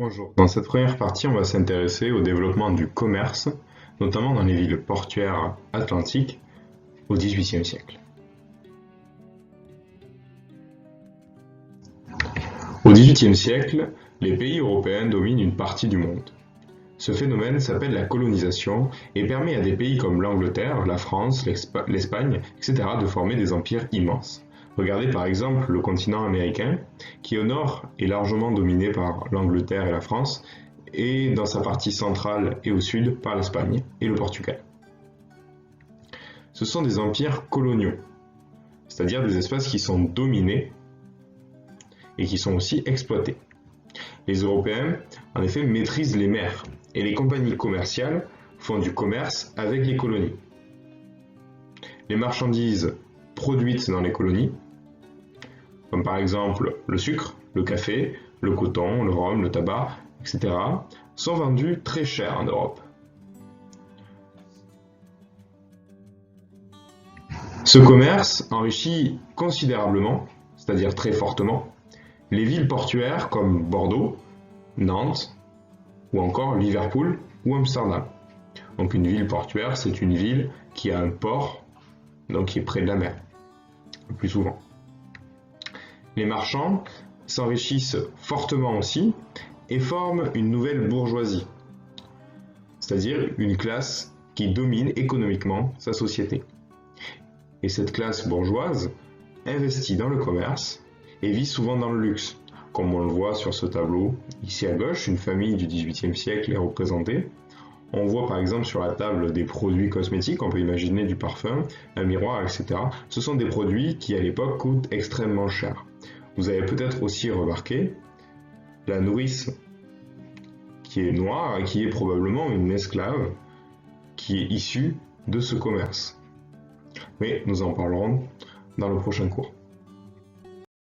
Bonjour. Dans cette première partie, on va s'intéresser au développement du commerce, notamment dans les villes portuaires atlantiques au XVIIIe siècle. Au XVIIIe siècle, les pays européens dominent une partie du monde. Ce phénomène s'appelle la colonisation et permet à des pays comme l'Angleterre, la France, l'Espagne, etc. de former des empires immenses. Regardez par exemple le continent américain, qui au nord est largement dominé par l'Angleterre et la France, et dans sa partie centrale et au sud par l'Espagne et le Portugal. Ce sont des empires coloniaux, c'est-à-dire des espaces qui sont dominés et qui sont aussi exploités. Les Européens, en effet, maîtrisent les mers, et les compagnies commerciales font du commerce avec les colonies. Les marchandises produites dans les colonies, comme par exemple le sucre, le café, le coton, le rhum, le tabac, etc., sont vendues très cher en Europe. Ce commerce enrichit considérablement, c'est-à-dire très fortement, les villes portuaires comme Bordeaux, Nantes ou encore Liverpool ou Amsterdam. Donc une ville portuaire, c'est une ville qui a un port, donc qui est près de la mer, le plus souvent. Les marchands s'enrichissent fortement aussi et forment une nouvelle bourgeoisie, c'est-à-dire une classe qui domine économiquement sa société. Et cette classe bourgeoise investit dans le commerce et vit souvent dans le luxe. Comme on le voit sur ce tableau, ici à gauche, une famille du XVIIIe siècle est représentée. On voit par exemple sur la table des produits cosmétiques, on peut imaginer du parfum, un miroir, etc. Ce sont des produits qui à l'époque coûtent extrêmement cher. Vous avez peut-être aussi remarqué la nourrice qui est noire et qui est probablement une esclave qui est issue de ce commerce. Mais nous en parlerons dans le prochain cours.